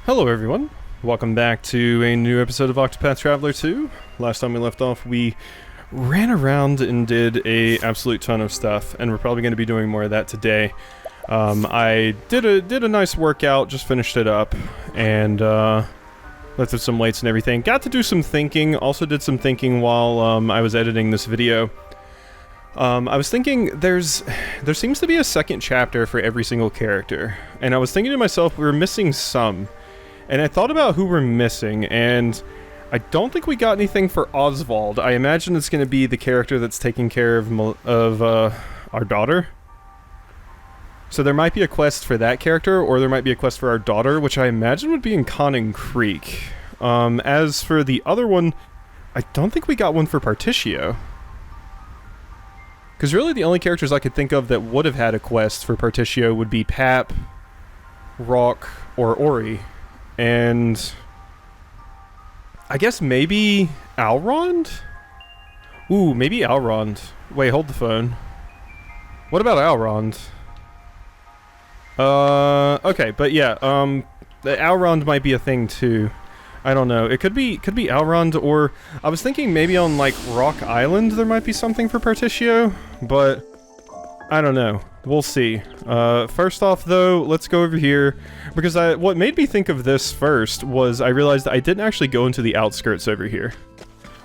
Hello everyone, welcome back to a new episode of Octopath Traveler 2. Last time we left off, we ran around and did a absolute ton of stuff, and we're probably going to be doing more of that today. I did a nice workout, just finished it up, and lifted some weights and everything. Got to do some thinking, also did some thinking while I was editing this video. I was thinking there seems to be a second chapter for every single character, and I was thinking to myself, we were missing some. And I thought about who we're missing, and I don't think we got anything for Oswald. I imagine it's going to be the character that's taking care of our daughter. So there might be a quest for that character, or there might be a quest for our daughter, which I imagine would be in Conning Creek. As for the other one, I don't think we got one for Partitio. Because really the only characters I could think of that would have had a quest for Partitio would be Pap, Rock, or Ori. And I guess maybe Alrond? Ooh, maybe Alrond. Wait, hold the phone. What about Alrond? Okay, but yeah, the Alrond might be a thing too. I don't know. It could be Alrond, or I was thinking maybe on like Rock Island there might be something for Partitio, but I don't know. We'll see. First off though, let's go over here, because what made me think of this first was I realized I didn't actually go into the outskirts over here.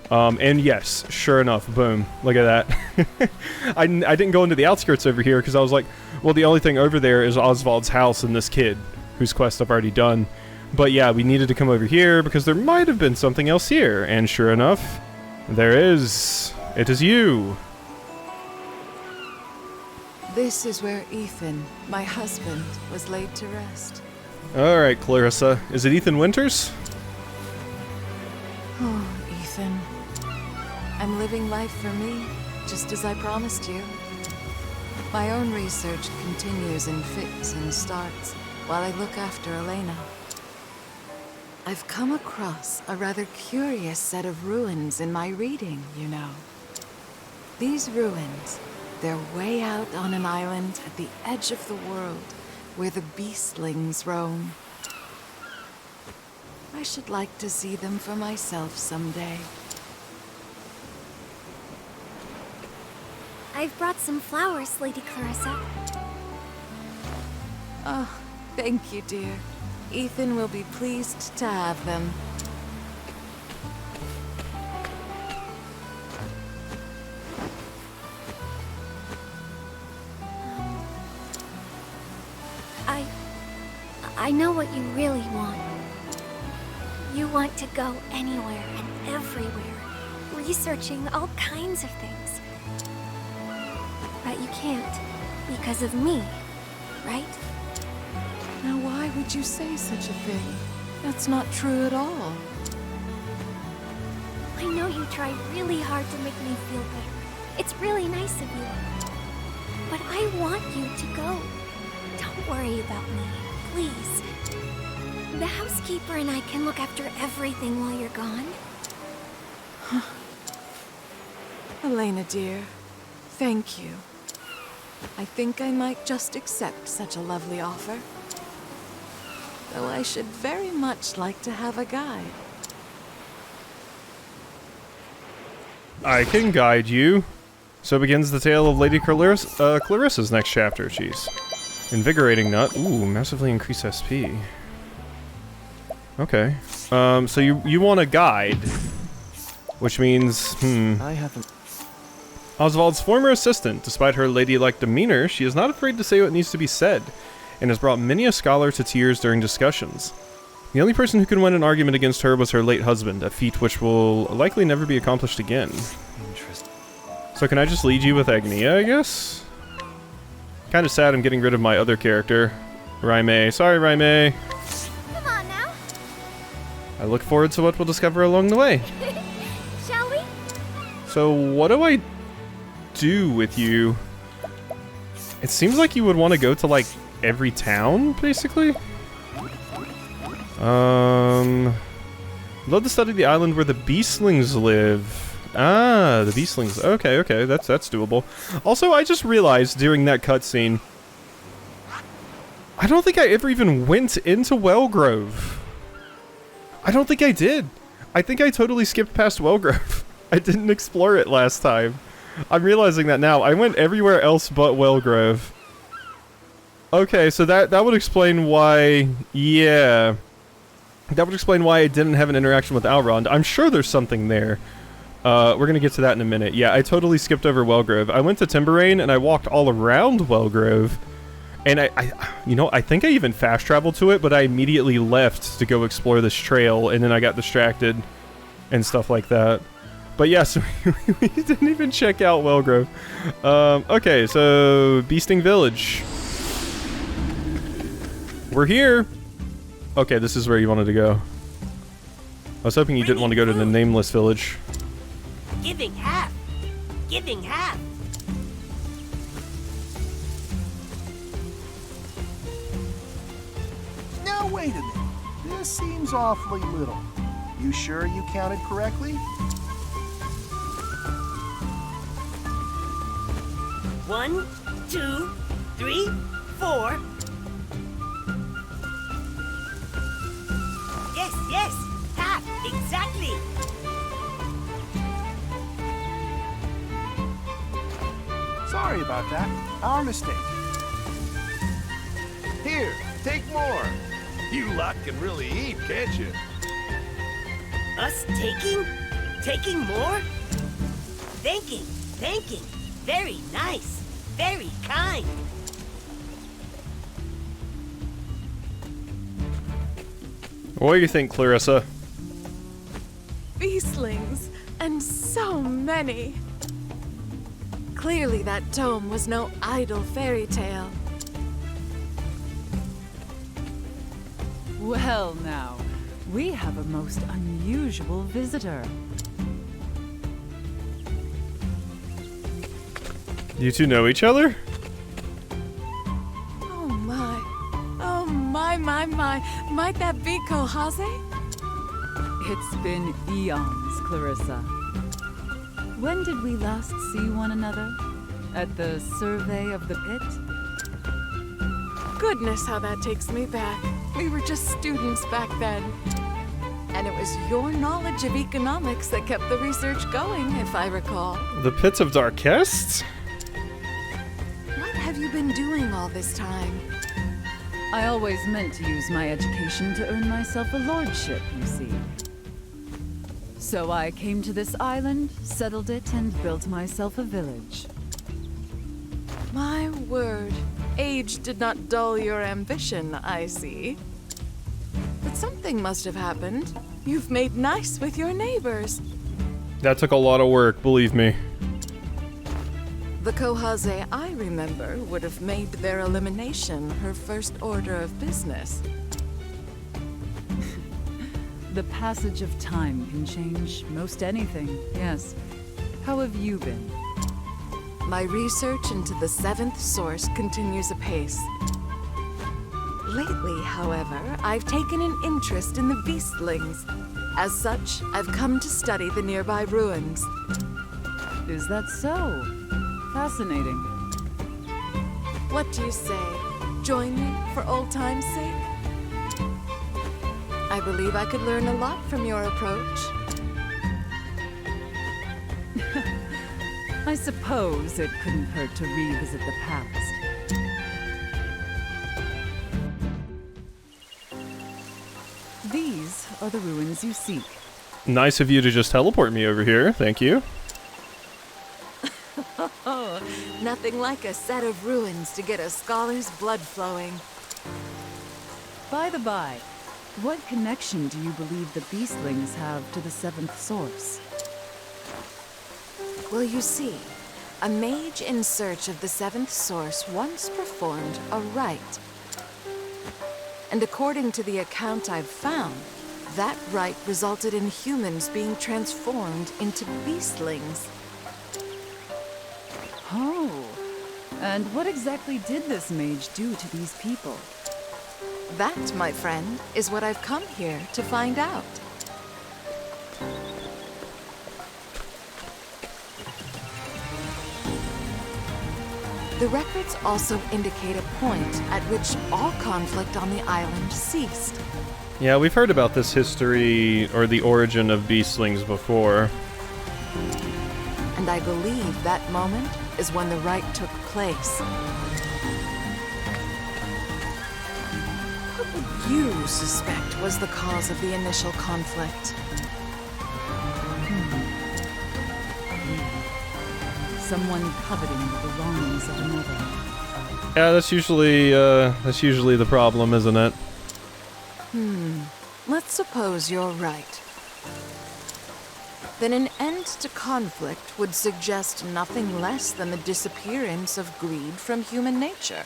And yes, sure enough, boom, look at that. I didn't go into the outskirts over here because I was like, well, the only thing over there is Oswald's house and this kid, whose quest I've already done. But yeah, we needed to come over here because there might have been something else here, and sure enough, there is. It is you. This is where Ethan, my husband, was laid to rest. Alright, Clarissa. Is it Ethan Winters? Oh, Ethan. I'm living life for me, just as I promised you. My own research continues in fits and starts while I look after Elena. I've come across a rather curious set of ruins in my reading, you know. These ruins, they're way out on an island at the edge of the world, where the beastlings roam. I should like to see them for myself someday. I've brought some flowers, Lady Clarissa. Oh, thank you, dear. Ethan will be pleased to have them. I know what you really want. You want to go anywhere and everywhere, researching all kinds of things. But you can't, because of me, right? Now why would you say such a thing? That's not true at all. I know you try really hard to make me feel better. It's really nice of you. But I want you to go. Don't worry about me, please. The housekeeper and I can look after everything while you're gone. Elena, dear, thank you. I think I might just accept such a lovely offer. Though I should very much like to have a guide. I can guide you. So begins the tale of Lady Clarissa's next chapter. Jeez. Invigorating nut. Ooh, massively increased SP. Okay. So you want a guide. Which means, I haven't. Oswald's former assistant. Despite her ladylike demeanor, she is not afraid to say what needs to be said, and has brought many a scholar to tears during discussions. The only person who could win an argument against her was her late husband, a feat which will likely never be accomplished again. Interesting. So can I just lead you with Agnia, I guess? Kinda sad I'm getting rid of my other character, Raime. Sorry, Raime. Come on now. I look forward to what we'll discover along the way. Shall we? So what do I do with you? It seems like you would want to go to, like, every town, basically? Love to study the island where the beastlings live. Ah, the beastlings. Okay, that's doable. Also, I just realized during that cutscene, I don't think I ever even went into Wellgrove. I don't think I did. I think I totally skipped past Wellgrove. I didn't explore it last time. I'm realizing that now. I went everywhere else but Wellgrove. Okay, so that would explain why... Yeah. That would explain why I didn't have an interaction with Alrond. I'm sure there's something there. We're gonna get to that in a minute. Yeah, I totally skipped over Wellgrove. I went to Timberrain and I walked all around Wellgrove. And I think I even fast traveled to it, but I immediately left to go explore this trail, and then I got distracted and stuff like that. But yeah, so we didn't even check out Wellgrove. Okay, so Beasting Village. We're here. Okay, this is where you wanted to go. I was hoping you didn't want to go to the Nameless Village. Giving half. Giving half. Now wait a minute. This seems awfully little. You sure you counted correctly? 1, 2, 3, 4. Yes, half, exactly. Sorry about that. Our mistake. Here, take more. You lot can really eat, can't you? Us taking? Taking more? Thanking. Very nice. Very kind. What do you think, Clarissa? Beastlings, and so many. Clearly that tome was no idle fairy tale. Well now, we have a most unusual visitor. You two know each other? Oh my. Oh my. Might that be Kohase? It's been eons, Clarissa. When did we last see one another? At the survey of the pit? Goodness, how that takes me back. We were just students back then. And it was your knowledge of economics that kept the research going, if I recall. The Pits of Darkest? What have you been doing all this time? I always meant to use my education to earn myself a lordship, you see. So I came to this island, settled it, and built myself a village. My word. Age did not dull your ambition, I see. But something must have happened. You've made nice with your neighbors. That took a lot of work, believe me. The Kohase I remember would have made their elimination her first order of business. The passage of time can change most anything, yes. How have you been? My research into the seventh source continues apace. Lately, however, I've taken an interest in the beastlings. As such, I've come to study the nearby ruins. Is that so? Fascinating. What do you say? Join me for old time's sake? I believe I could learn a lot from your approach. I suppose it couldn't hurt to revisit the past. These are the ruins you seek. Nice of you to just teleport me over here, thank you. Oh, nothing like a set of ruins to get a scholar's blood flowing. By the by, what connection do you believe the beastlings have to the seventh source? Well, you see, a mage in search of the seventh source once performed a rite. And according to the account I've found, that rite resulted in humans being transformed into beastlings. Oh, and what exactly did this mage do to these people? That, my friend, is what I've come here to find out. The records also indicate a point at which all conflict on the island ceased. Yeah, we've heard about this history, or the origin of beastlings before. And I believe that moment is when the rite took place. What would you suspect was the cause of the initial conflict? Someone coveting the belongings of another. Yeah, that's usually the problem, isn't it? Let's suppose you're right. Then an end to conflict would suggest nothing less than the disappearance of greed from human nature.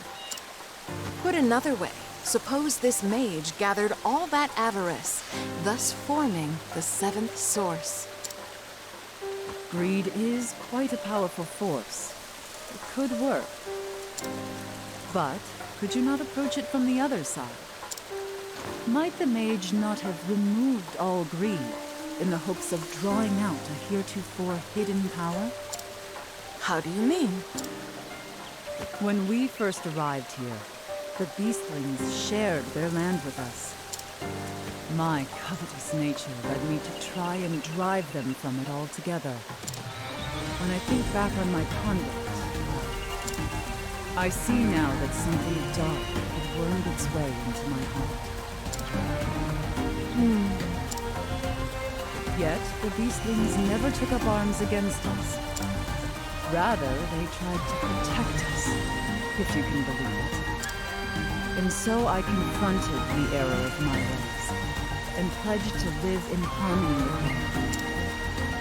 Put another way, suppose this mage gathered all that avarice, thus forming the seventh source. Greed is quite a powerful force. It could work. But could you not approach it from the other side? Might the mage not have removed all greed in the hopes of drawing out a heretofore hidden power? How do you mean? When we first arrived here, the beastlings shared their land with us. My covetous nature led me to try and drive them from it altogether. When I think back on my conduct, I see now that something dark had wormed its way into my heart. Yet, the beastlings never took up arms against us. Rather, they tried to protect us, if you can believe it. And so I confronted the error of my ways, and pledged to live in harmony with them.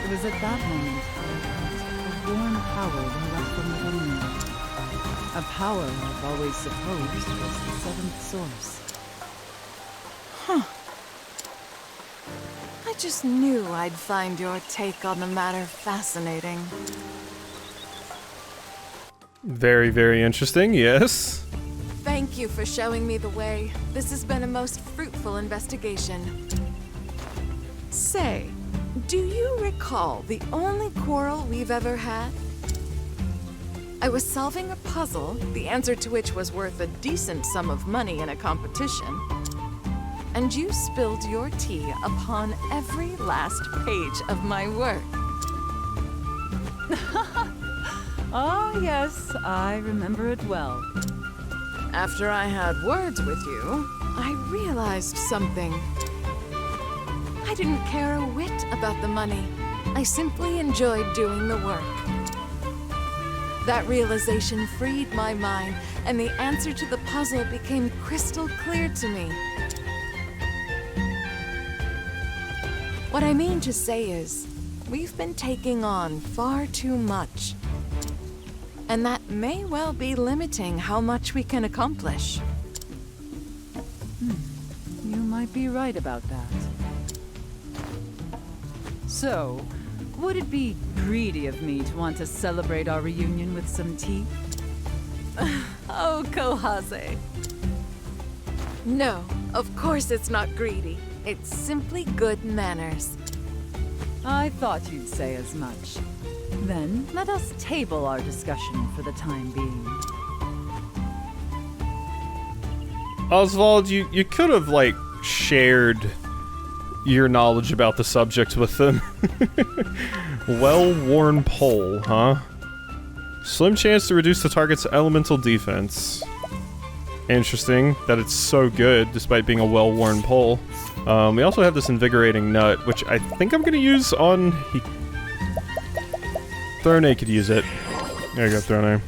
It was at that moment that I felt a warm power well up from within me. A power I've always supposed was the seventh source. I just knew I'd find your take on the matter fascinating. Very, very interesting, yes. Thank you for showing me the way. This has been a most fruitful investigation. Say, do you recall the only quarrel we've ever had? I was solving a puzzle, the answer to which was worth a decent sum of money in a competition. And you spilled your tea upon every last page of my work. Ah, yes, I remember it well. After I had words with you, I realized something. I didn't care a whit about the money. I simply enjoyed doing the work. That realization freed my mind, and the answer to the puzzle became crystal clear to me. What I mean to say is, we've been taking on far too much. And that may well be limiting how much we can accomplish. You might be right about that. So, would it be greedy of me to want to celebrate our reunion with some tea? Oh, Kohaze. No, of course it's not greedy. It's simply good manners. I thought you'd say as much. Then, let us table our discussion for the time being. Oswald, you could have, like, shared your knowledge about the subject with them. Well-worn pole, huh? Slim chance to reduce the target's elemental defense. Interesting that it's so good, despite being a well-worn pole. We also have this invigorating nut, which I think I'm gonna use on... Throne could use it. There you go, Throne.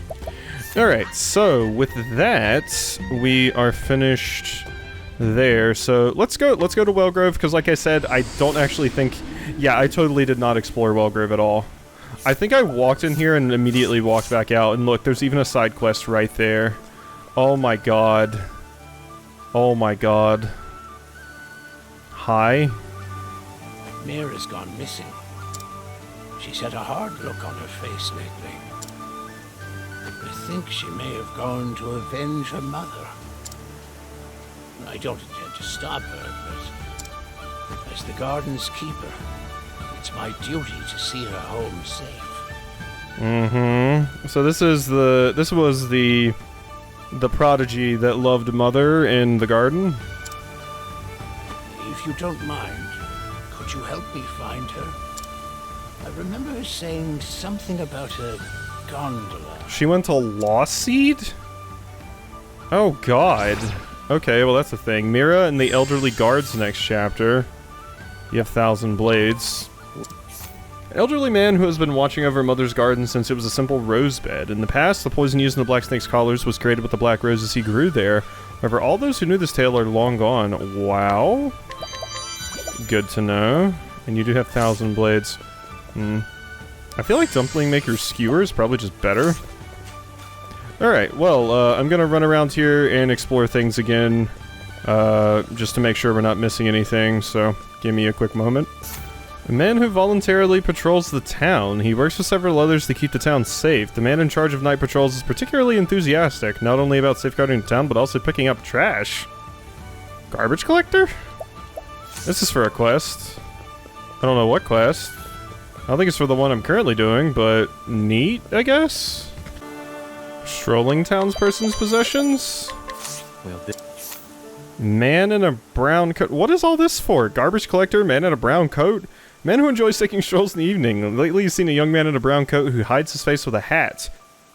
Alright, so with that, we are finished there. So let's go to Wellgrove, because like I said, I don't actually think... Yeah, I totally did not explore Wellgrove at all. I think I walked in here and immediately walked back out, and look, there's even a side quest right there. Oh my god. Oh my god. Hi? Mira's gone missing. She's had a hard look on her face lately. I think she may have gone to avenge her mother. I don't intend to stop her, but as the garden's keeper, it's my duty to see her home safe. Mm-hmm. So this was the prodigy that loved mother in the garden? if you don't mind, could you help me find her? I remember her saying something about a gondola. She went to Lost Seed? Oh god. Okay, well that's a thing. Mira and the Elderly Guards next chapter. You have 1,000 blades. Elderly man who has been watching over mother's garden since it was a simple rose bed. In the past, the poison used in the black snake's collars was created with the black roses he grew there. However, all those who knew this tale are long gone. Wow. Good to know. And you do have 1,000 blades. I feel like Dumpling Maker's skewer is probably just better. Alright, well, I'm gonna run around here and explore things again, just to make sure we're not missing anything, so give me a quick moment. A man who voluntarily patrols the town. He works with several others to keep the town safe. The man in charge of night patrols is particularly enthusiastic, not only about safeguarding the town, but also picking up trash. Garbage collector? This is for a quest. I don't know what quest. I don't think it's for the one I'm currently doing, but neat, I guess? Strolling townsperson's possessions? Well, Man in a brown coat. What is all this for? Garbage collector, man in a brown coat? Man who enjoys taking strolls in the evening. Lately you've seen a young man in a brown coat who hides his face with a hat.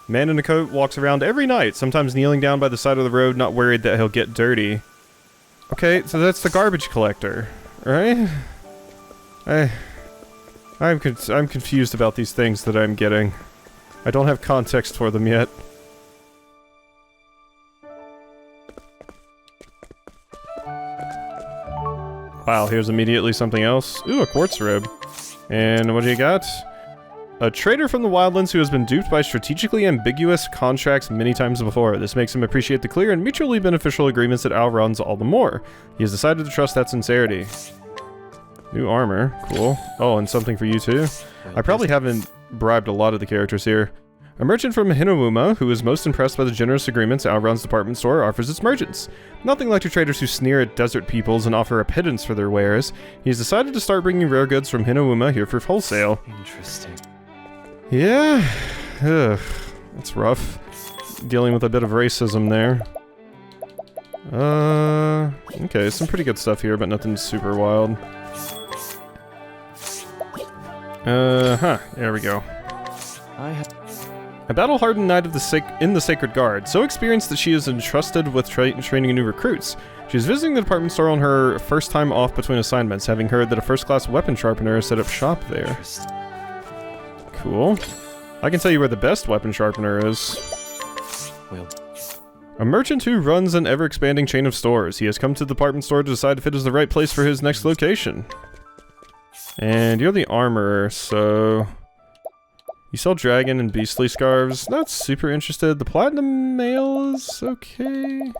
Man in a coat walks around every night, sometimes kneeling down by the side of the road, not worried that he'll get dirty. Okay, so that's the garbage collector, right? I'm confused about these things that I'm getting. I don't have context for them yet. Wow, here's immediately something else. Ooh, a quartz rib. And what do you got? A trader from the wildlands who has been duped by strategically ambiguous contracts many times before. This makes him appreciate the clear and mutually beneficial agreements that Al runs all the more. He has decided to trust that sincerity. New armor. Cool. Oh, and something for you too. I probably haven't bribed a lot of the characters here. A merchant from Hinawuma, who is most impressed by the generous agreements Al runs department store, offers its merchants. Nothing like to traders who sneer at desert peoples and offer a pittance for their wares. He's decided to start bringing rare goods from Hinawuma here for wholesale. interesting. Yeah. Ugh. That's rough. Dealing with a bit of racism there. Okay, some pretty good stuff here, but nothing super wild. There we go. A battle-hardened knight of the Sacred Guard, so experienced that she is entrusted with training new recruits. She's visiting the department store on her first time off between assignments, having heard that a first-class weapon sharpener has set up shop there. Cool. I can tell you where the best weapon sharpener is. Well, a merchant who runs an ever-expanding chain of stores. He has come to the department store to decide if it is the right place for his next location. And you're the armorer, so... You sell dragon and beastly scarves. Not super interested. The platinum mail is okay.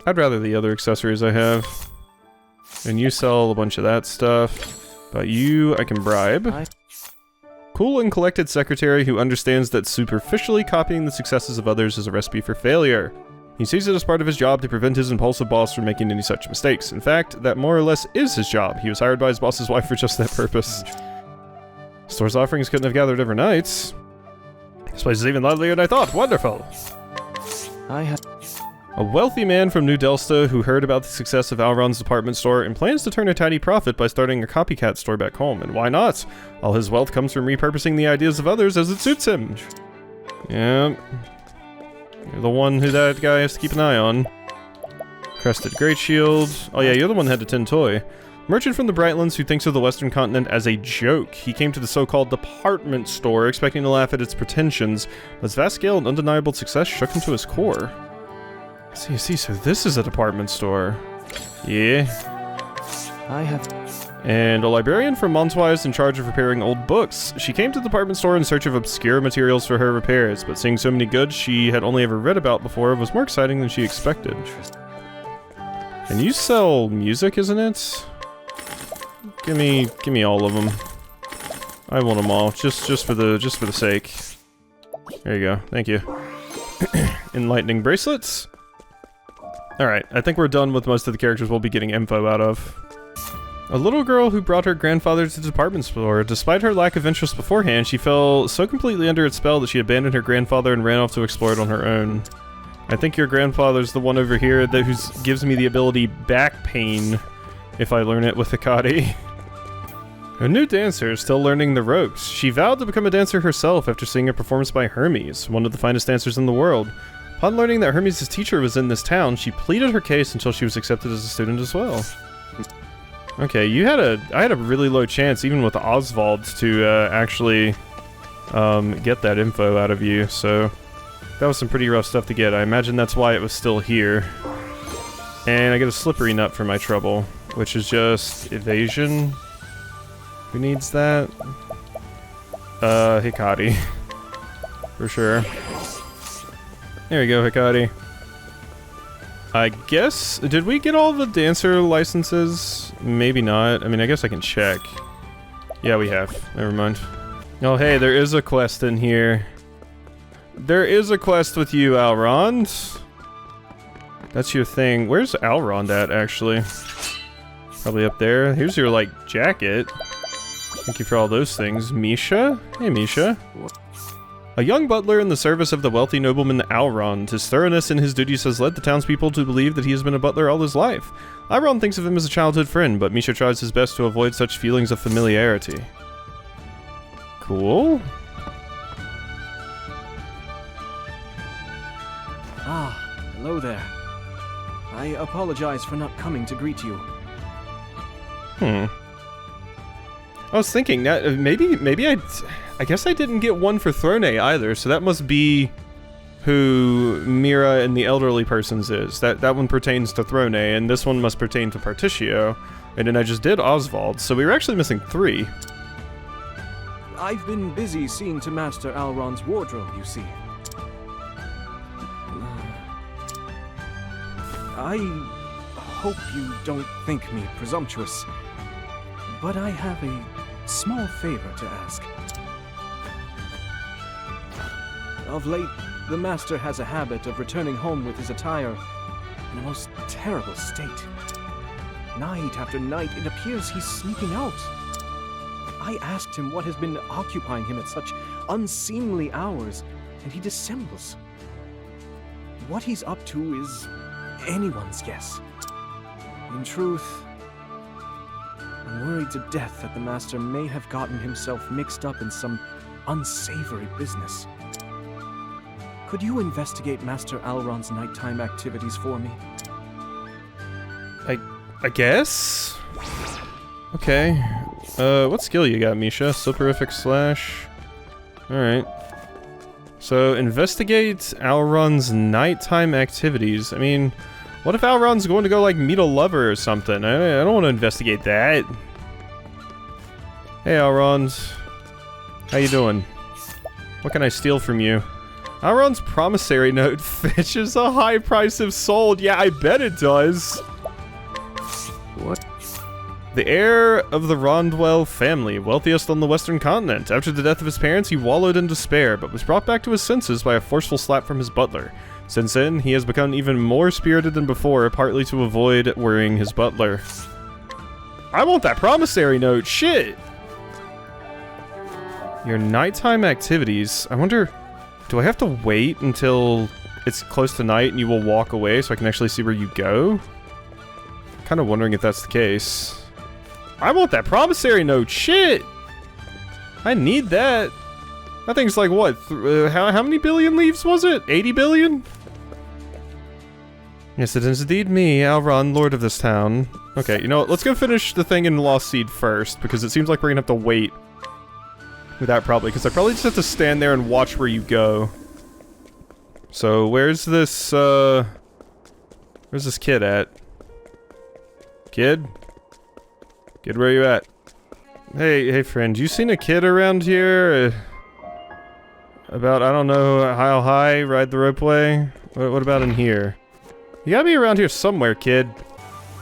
I'd rather the other accessories I have. And you sell a bunch of that stuff. But you, I can bribe. Cool and collected secretary who understands that superficially copying the successes of others is a recipe for failure. He sees it as part of his job to prevent his impulsive boss from making any such mistakes. In fact, that more or less is his job. He was hired by his boss's wife for just that purpose. Store's offerings couldn't have gathered overnight. This place is even livelier than I thought. Wonderful! A wealthy man from New Delsta who heard about the success of Alron's department store and plans to turn a tiny profit by starting a copycat store back home. And why not? All his wealth comes from repurposing the ideas of others as it suits him. Yeah. You're the one who that guy has to keep an eye on. Crested Great Shield. Oh yeah, you're the one that had a tin toy. Merchant from the Brightlands who thinks of the Western continent as a joke. He came to the so-called department store expecting to laugh at its pretensions, but its vast scale and undeniable success shook him to his core. See, so this is a department store. Yeah. And a librarian from Montois is in charge of repairing old books. She came to the department store in search of obscure materials for her repairs, but seeing so many goods she had only ever read about before was more exciting than she expected. And you sell music, isn't it? Give me all of them. I want them all, just for the sake. There you go. Thank you. Enlightening bracelets. All right, I think we're done with most of the characters we'll be getting info out of. A little girl who brought her grandfather to the department store. Despite her lack of interest beforehand, she fell so completely under its spell that she abandoned her grandfather and ran off to explore it on her own. I think your grandfather's the one over here that gives me the ability back pain if I learn it with Hikari. A new dancer is still learning the ropes. She vowed to become a dancer herself after seeing a performance by Hermes, one of the finest dancers in the world. Upon learning that Hermes' teacher was in this town, she pleaded her case until she was accepted as a student as well. Okay, I had a really low chance, even with Oswald, to actually get that info out of you, so that was some pretty rough stuff to get. I imagine that's why it was still here. And I get a slippery nut for my trouble, which is just evasion. Who needs that? Hikari. For sure. There we go, Hikari. I guess... Did we get all the dancer licenses? Maybe not. I mean, I guess I can check. Yeah, we have. Never mind. Oh, hey, there is a quest in here. There is a quest with you, Alrond. That's your thing. Where's Alrond at, actually? Probably up there. Here's your, like, jacket. Thank you for all those things. Misha? Hey, Misha. A young butler in the service of the wealthy nobleman Alrond. His thoroughness in his duties has led the townspeople to believe that he has been a butler all his life. Alrond thinks of him as a childhood friend, but Misha tries his best to avoid such feelings of familiarity. Cool. Ah, hello there. I apologize for not coming to greet you. I was thinking that maybe I guess I didn't get one for Throne either, so that must be who Mira and the elderly persons is. That one pertains to Throne, and this one must pertain to Particio, and then I just did Oswald, so we were actually missing 3. I've been busy seeing to Master Alrond's wardrobe, you see. I hope you don't think me presumptuous, but I have a small favor to ask. Of late, the Master has a habit of returning home with his attire in a most terrible state. Night after night, it appears he's sneaking out. I asked him what has been occupying him at such unseemly hours, and he dissembles. What he's up to is anyone's guess. In truth, I'm worried to death that the Master may have gotten himself mixed up in some unsavory business. Could you investigate Master Alrond's nighttime activities for me? I guess? Okay. What skill you got, Misha? Soporific Slash. Alright. So, investigate Alrond's nighttime activities. I mean, what if Alrond's going to go, like, meet a lover or something? I don't want to investigate that. Hey, Alrond. How you doing? What can I steal from you? Alrond's promissory note fetches a high price if sold. Yeah, I bet it does. What? The heir of the Rondwell family, wealthiest on the western continent. After the death of his parents, he wallowed in despair, but was brought back to his senses by a forceful slap from his butler. Since then, he has become even more spirited than before, partly to avoid worrying his butler. I want that promissory note, shit! Your nighttime activities, I wonder, do I have to wait until it's close to night and you will walk away so I can actually see where you go? Kind of wondering if that's the case. I want that promissory note, shit! I need that. That thing's like, what, how many billion leaves was it? 80 billion? Yes, it is indeed me, Alrond, lord of this town. Okay, you know what, let's go finish the thing in Lost Seed first, because it seems like we're gonna have to wait with that probably, because I probably just have to stand there and watch where you go. So, where's this kid at? Kid? Kid, where you at? Hey friend, you seen a kid around here? About, I don't know, how high, ride the ropeway? What about in here? You gotta be around here somewhere, kid.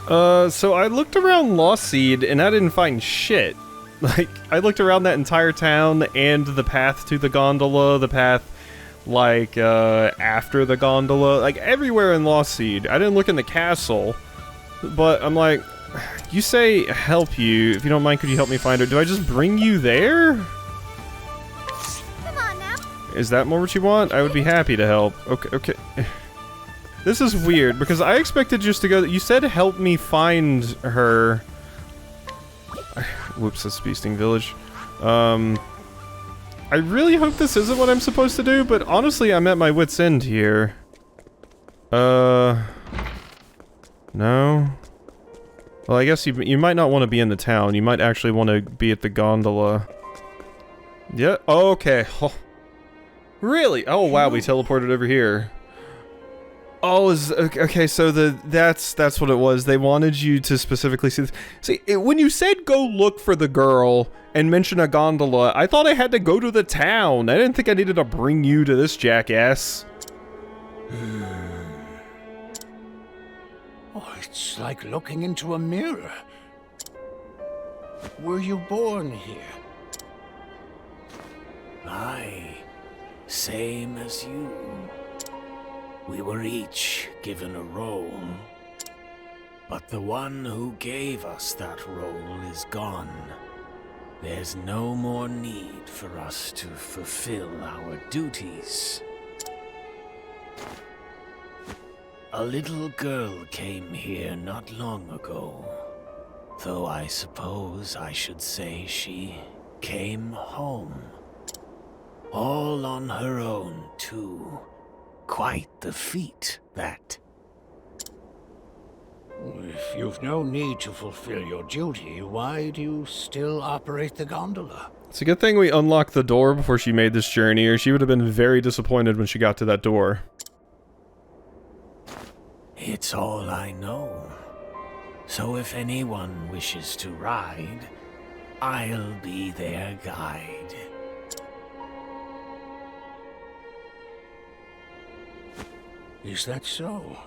So I looked around Lost Seed, and I didn't find shit. Like, I looked around that entire town, and the path to the gondola, the path, like, after the gondola, like, everywhere in Lost Seed. I didn't look in the castle, but I'm like, you say help you. If you don't mind, could you help me find her? Do I just bring you there? Come on now. Is that more what you want? I would be happy to help. Okay. This is weird, because I expected just to go... You said help me find her... Whoops, that's Beasting Village. I really hope this isn't what I'm supposed to do, but honestly, I'm at my wit's end here. No? Well, I guess you might not want to be in the town. You might actually want to be at the gondola. Yeah, okay. Oh. Really? Oh, wow, we teleported over here. Oh, okay, so that's what it was. They wanted you to specifically see this. See, when you said go look for the girl and mention a gondola, I thought I had to go to the town. I didn't think I needed to bring you to this jackass. Oh, it's like looking into a mirror. Were you born here? Aye, same as you. We were each given a role, but the one who gave us that role is gone. There's no more need for us to fulfill our duties. A little girl came here not long ago, though I suppose I should say she came home. All on her own, too. Quite the feat, that. If you've no need to fulfill your duty, why do you still operate the gondola? It's a good thing we unlocked the door before she made this journey, or she would have been very disappointed when she got to that door. It's all I know. So if anyone wishes to ride, I'll be their guide. Is that so?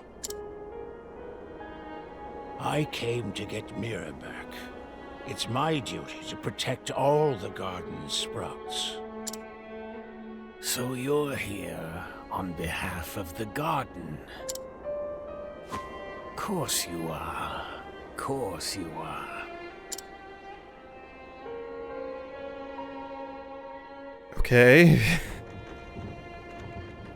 I came to get Mira back. It's my duty to protect all the garden's sprouts. So you're here on behalf of the garden? Course you are. Course you are. Okay.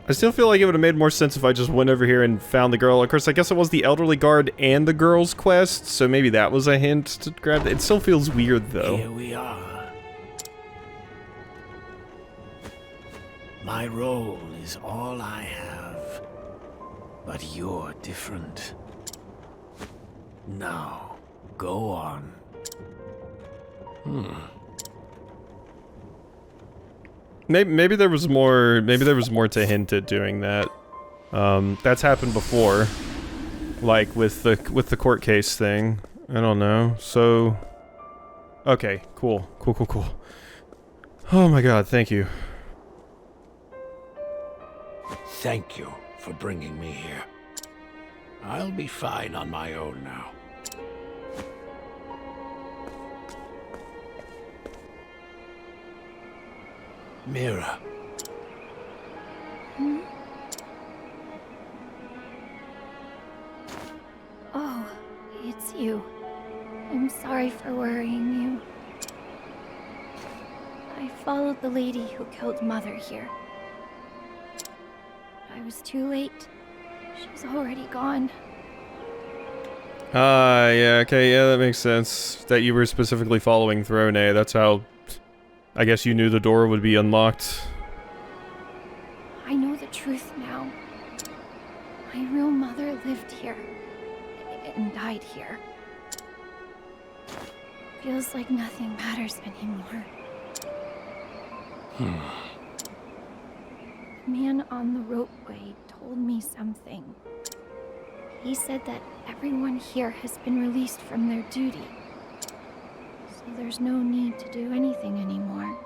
I still feel like it would have made more sense if I just went over here and found the girl. Of course, I guess it was the elderly guard and the girl's quest, so maybe that was a hint to grab it. It still feels weird, though. Here we are. My role is all I have, but you're different. Now, go on. Maybe there was more. Maybe there was more to hint at doing that. That's happened before, like with the court case thing. I don't know. So, okay, cool. Oh my God, thank you. Thank you for bringing me here. I'll be fine on my own now. Mira. Oh, it's you. I'm sorry for worrying you. I followed the lady who killed Mother here. I was too late. She's already gone. Yeah, okay, yeah, that makes sense. That you were specifically following Throne, that's how... I guess you knew the door would be unlocked. I know the truth now. My real mother lived here. And died here. Feels like nothing matters anymore. The man on the ropeway told me something. He said that everyone here has been released from their duty. So there's no need to do anything anymore.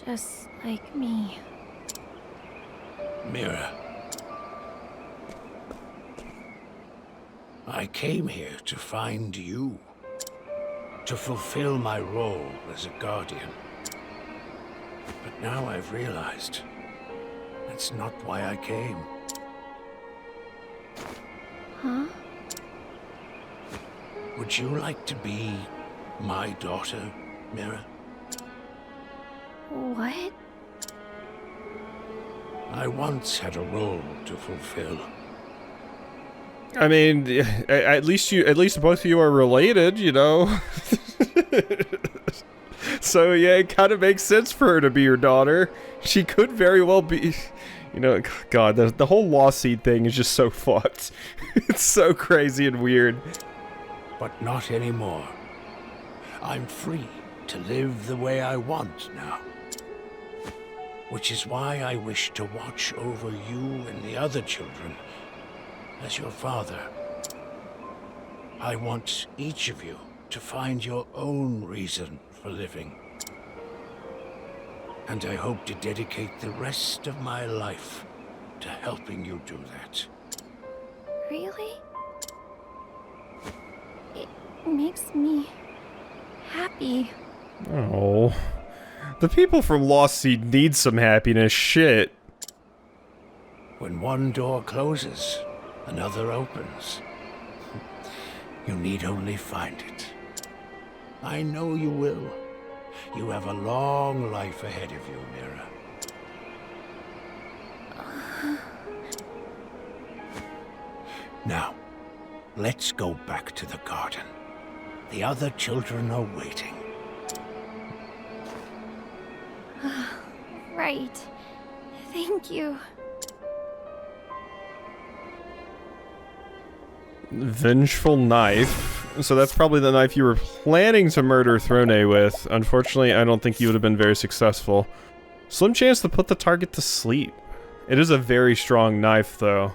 Just like me. Mira. I came here to find you. To fulfill my role as a guardian. But now I've realized that's not why I came. Huh? Would you like to be my daughter, Mira? What? I once had a role to fulfill. I mean, at least both of you are related, you know? So yeah, it kind of makes sense for her to be your daughter. She could very well be, you know, God, the whole lost seed thing is just so fucked. It's so crazy and weird. But not anymore. I'm free to live the way I want now. Which is why I wish to watch over you and the other children as your father. I want each of you to find your own reason for living. And I hope to dedicate the rest of my life to helping you do that. Really? It makes me happy. Oh. The people from Lost Seed need some happiness, shit. When one door closes, another opens. You need only find it. I know you will. You have a long life ahead of you, Mira. Now, let's go back to the garden. The other children are waiting. Right. Thank you. Vengeful knife. So that's probably the knife you were planning to murder Throne with. Unfortunately, I don't think you would have been very successful. Slim chance to put the target to sleep. It is a very strong knife, though.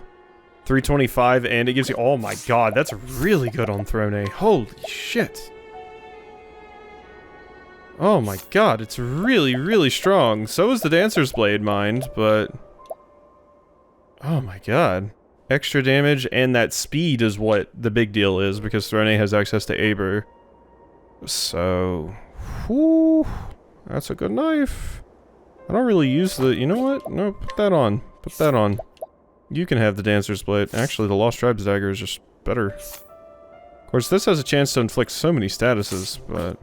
325, and it gives you... Oh my god, that's really good on Throne. Holy shit. Oh my god, it's really, really strong. So is the Dancer's Blade, mind, but... Oh my god. Extra damage and that speed is what the big deal is, because Throne has access to Aber. So... Whew, that's a good knife. I don't really use the... You know what? No, put that on. Put that on. You can have the Dancer's Blade. Actually, the Lost Tribes Dagger is just better. Of course, this has a chance to inflict so many statuses, but...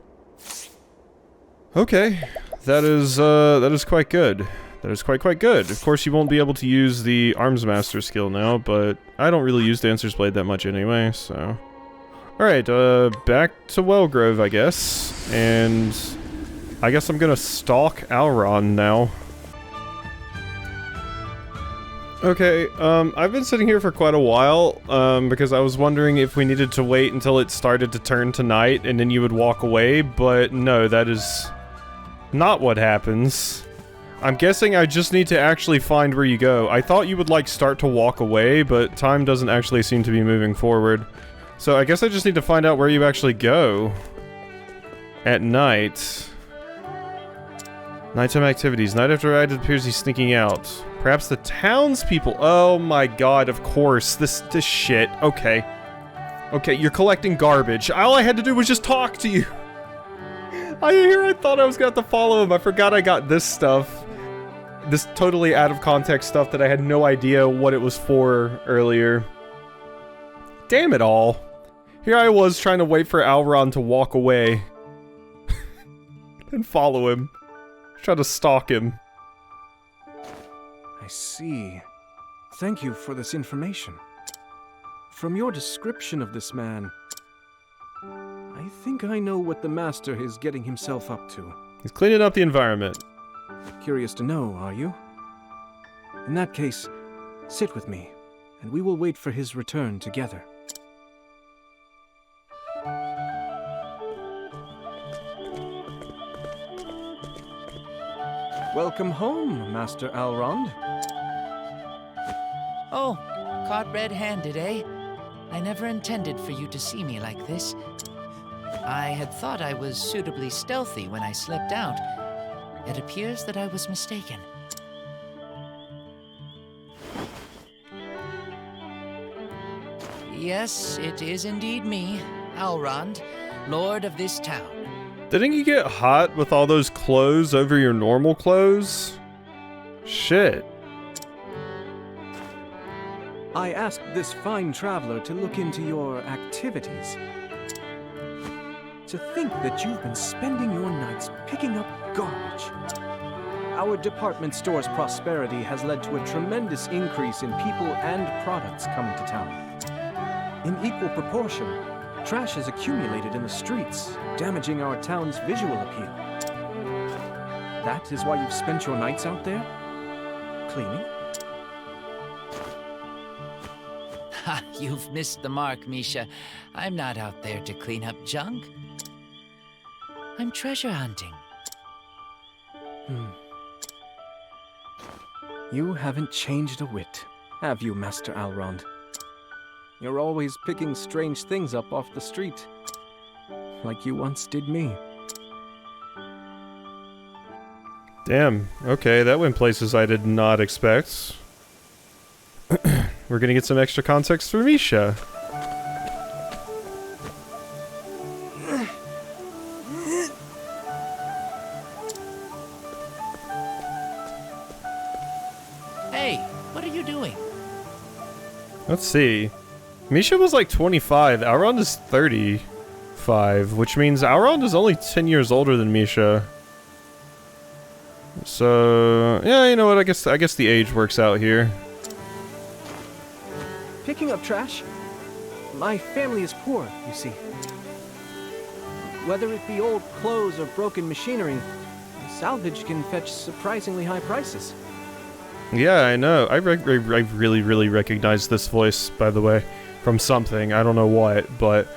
Okay. That is quite good. That is quite good. Of course, you won't be able to use the Arms Master skill now, but I don't really use Dancer's Blade that much anyway, so... Alright, back to Wellgrove, I guess. And... I guess I'm gonna stalk Alron now. Okay, I've been sitting here for quite a while, because I was wondering if we needed to wait until it started to turn to night, and then you would walk away, but no, that is not what happens. I'm guessing I just need to actually find where you go. I thought you would, like, start to walk away, but time doesn't actually seem to be moving forward. So I guess I just need to find out where you actually go. At night. Nighttime activities. Night after night, it appears he's sneaking out. Perhaps the townspeople. Oh my god, of course. This shit. Okay. Okay, you're collecting garbage. All I had to do was just talk to you. I thought I was gonna have to follow him. I forgot I got this stuff. This totally out of context stuff that I had no idea what it was for earlier. Damn it all. Here I was trying to wait for Alron to walk away. And follow him. Try to stalk him. I see. Thank you for this information. From your description of this man, I think I know what the Master is getting himself up to. He's cleaning up the environment. Curious to know, are you? In that case, sit with me, and we will wait for his return together. Welcome home, Master Alrond. Oh, caught red-handed, eh? I never intended for you to see me like this. I had thought I was suitably stealthy when I slipped out. It appears that I was mistaken. Yes, it is indeed me, Alrond, Lord of this town. Didn't you get hot with all those clothes over your normal clothes? Shit. I asked this fine traveler to look into your activities. To think that you've been spending your nights picking up garbage. Our department store's prosperity has led to a tremendous increase in people and products coming to town. In equal proportion, trash has accumulated in the streets, damaging our town's visual appeal. That is why you've spent your nights out there? Cleaning? Ha! You've missed the mark, Misha. I'm not out there to clean up junk. I'm treasure hunting. You haven't changed a whit, have you, Master Alrond? You're always picking strange things up off the street, like you once did me. Damn, okay, that went places I did not expect. We're gonna get some extra context for Misha. Hey, what are you doing? Let's see. Misha was like 25, Elrond is 35, which means Elrond is only 10 years older than Misha. So, yeah, you know what, I guess the age works out here. Picking up trash? My family is poor, you see. Whether it be old clothes or broken machinery, salvage can fetch surprisingly high prices. Yeah, I know. I really recognize this voice, by the way, from something. I don't know what, but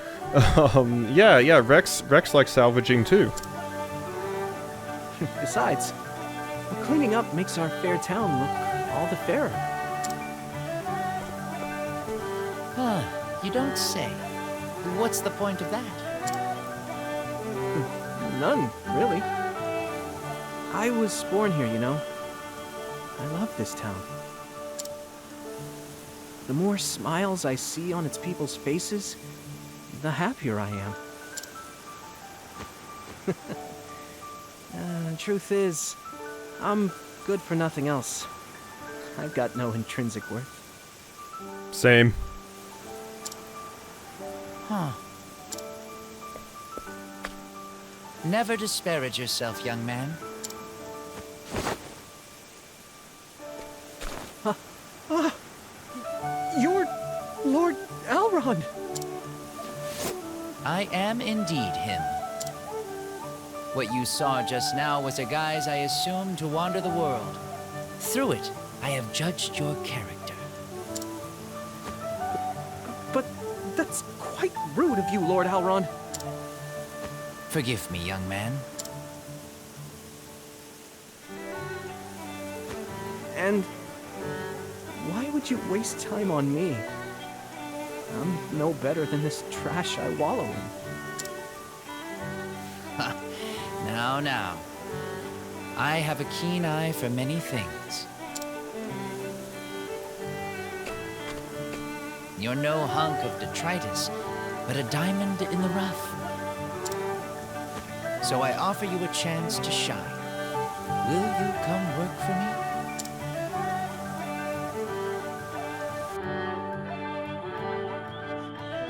yeah, Rex likes salvaging too. Besides, cleaning up makes our fair town look all the fairer. Huh, you don't say. What's the point of that? None, really. I was born here, you know. I love this town. The more smiles I see on its people's faces, the happier I am. Truth is, I'm good for nothing else. I've got no intrinsic worth. Same. Huh. Never disparage yourself, young man. You're Lord Elrond! I am indeed him. What you saw just now was a guise I assumed to wander the world. Through it, I have judged your character. But that's quite rude of you, Lord Elrond. Forgive me, young man. And why would you waste time on me? I'm no better than this trash I wallow in. Now. I have a keen eye for many things. You're no hunk of detritus, but a diamond in the rough. So I offer you a chance to shine. Will you come work for me?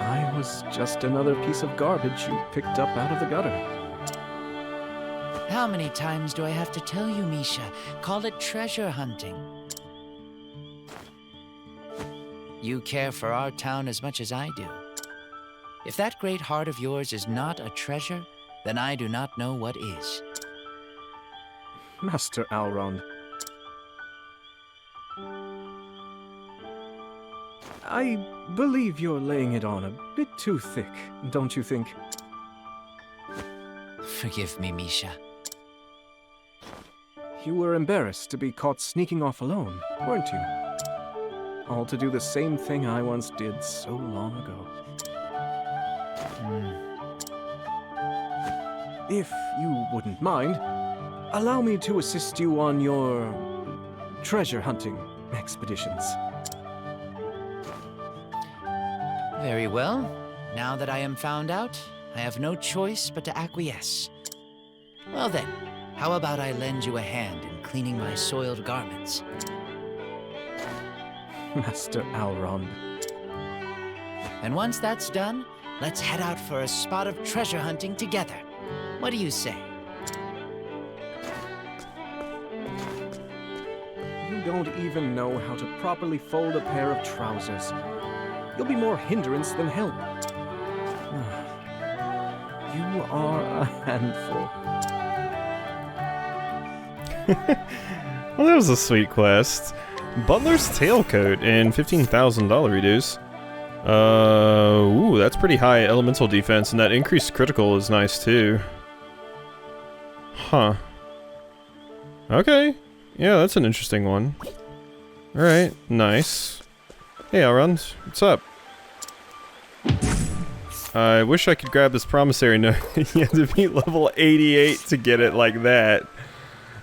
I was just another piece of garbage you picked up out of the gutter. How many times do I have to tell you, Misha? Call it treasure hunting. You care for our town as much as I do. If that great heart of yours is not a treasure, then I do not know what is. Master Elrond. I believe you're laying it on a bit too thick, don't you think? Forgive me, Misha. You were embarrassed to be caught sneaking off alone, weren't you? All to do the same thing I once did so long ago. If you wouldn't mind, allow me to assist you on your treasure hunting expeditions. Very well. Now that I am found out, I have no choice but to acquiesce. Well then, how about I lend you a hand in cleaning my soiled garments? Master Elrond. And once that's done, let's head out for a spot of treasure hunting together. What do you say? don't even know how to properly fold a pair of trousers. You'll be more hindrance than help. You are a handful. Well, that was a sweet quest. Butler's Tailcoat and $15,000 reduce. Ooh, that's pretty high elemental defense, and that increased critical is nice too. Huh. Okay. Yeah, that's an interesting one. Alright, nice. Hey, Elrond, what's up? I wish I could grab this promissory note. You have to be level 88 to get it like that.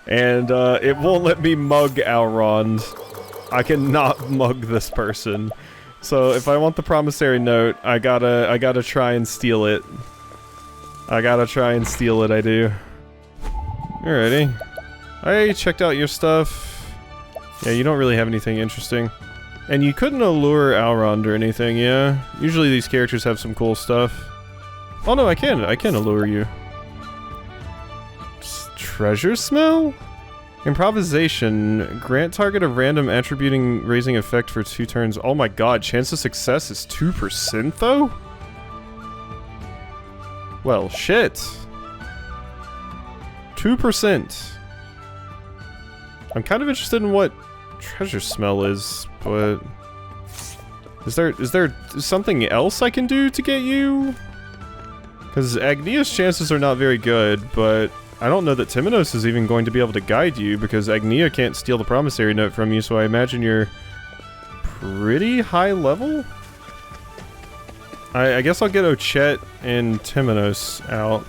And, it won't let me mug Elrond. I cannot mug this person. So, if I want the promissory note, I gotta try and steal it. I do. Alrighty. I checked out your stuff. Yeah, you don't really have anything interesting. And you couldn't allure Elrond or anything, yeah? Usually these characters have some cool stuff. Oh no, I can allure you. Treasure smell? Improvisation. Grant target a random attributing raising effect for 2 turns. Oh my god, chance of success is 2% though? Well, shit. 2%. I'm kind of interested in what treasure smell is, but... Is there something else I can do to get you? Because Agnia's chances are not very good, but I don't know that Timonos is even going to be able to guide you, because Agnia can't steal the promissory note from you, so I imagine you're pretty high level? I guess I'll get Ochet and Timonos out.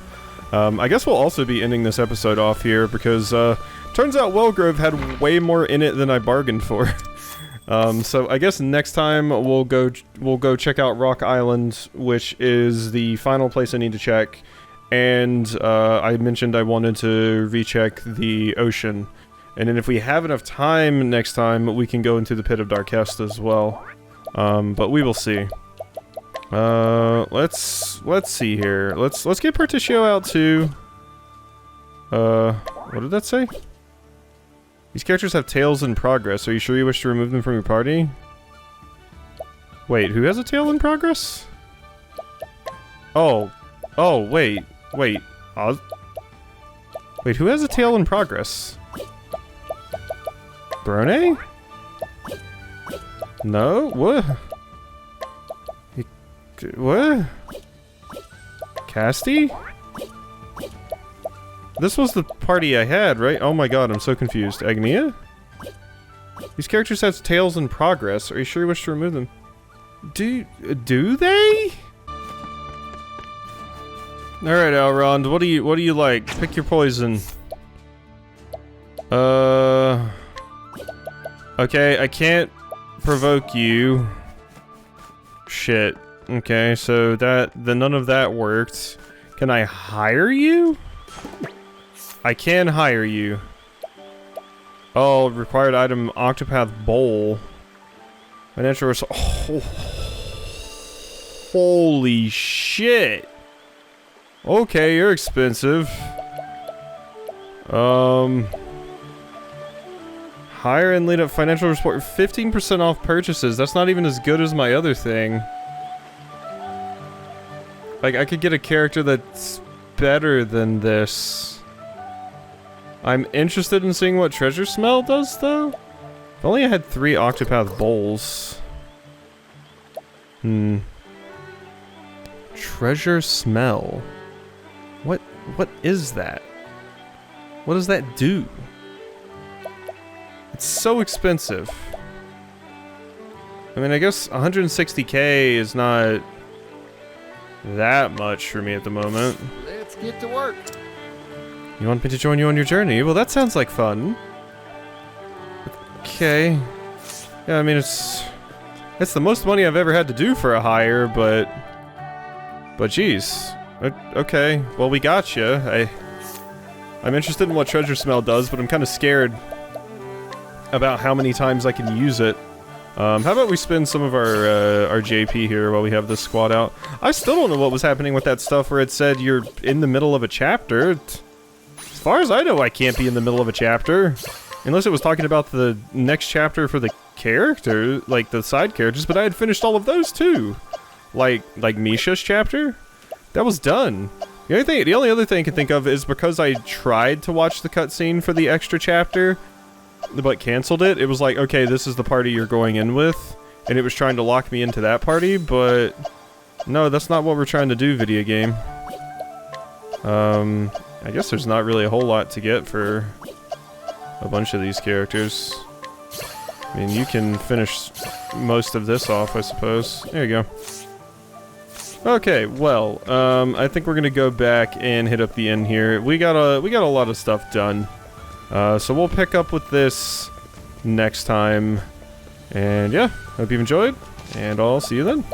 I guess we'll also be ending this episode off here, because, turns out Wellgrove had way more in it than I bargained for. So I guess next time we'll go check out Rock Island, which is the final place I need to check. And I mentioned I wanted to recheck the ocean. And then if we have enough time next time, we can go into the Pit of Darkest as well. But we will see. Let's see here. Let's get Particio out too. What did that say? These characters have tails in progress. Are you sure you wish to remove them from your party? Wait, who has a tail in progress? Oh, wait. Wait, who has a tail in progress? Brone? No? What? What? Casti? This was the party I had, right? Oh my god, I'm so confused. Agnia? These characters have tails in progress. Are you sure you wish to remove them? Do they? Alright, Elrond, what do you like? Pick your poison. Okay, I can't provoke you. Shit. Okay, so none of that worked. Can I hire you? I can hire you. Oh, required item, Octopath Bowl. Financial resource. Oh, holy shit. Okay, you're expensive. Hire and lead up financial report. 15% off purchases. That's not even as good as my other thing. Like, I could get a character that's better than this. I'm interested in seeing what treasure smell does, though. If only I had 3 Octopath bowls. Treasure smell. What is that? What does that do? It's so expensive. I mean, I guess 160k is not that much for me at the moment. Let's get to work. You want me to join you on your journey? Well, that sounds like fun. Okay. Yeah, I mean, it's the most money I've ever had to do for a hire, but geez. Okay, well, we got you. I'm interested in what treasure smell does, but I'm kind of scared about how many times I can use it. How about we spend some of our JP here while we have this squad out? I still don't know what was happening with that stuff where it said you're in the middle of a chapter. As far as I know, I can't be in the middle of a chapter. Unless it was talking about the next chapter for the character, like the side characters, but I had finished all of those too. Like Misha's chapter? That was done. The only other thing I can think of is because I tried to watch the cutscene for the extra chapter, but canceled it. It was like, okay, this is the party you're going in with, and it was trying to lock me into that party, but no, that's not what we're trying to do, video game. I guess there's not really a whole lot to get for a bunch of these characters. I mean, you can finish most of this off, I suppose. There you go. Okay, well, I think we're gonna go back and hit up the inn here. We got a lot of stuff done. So we'll pick up with this next time. And yeah, hope you've enjoyed, and I'll see you then.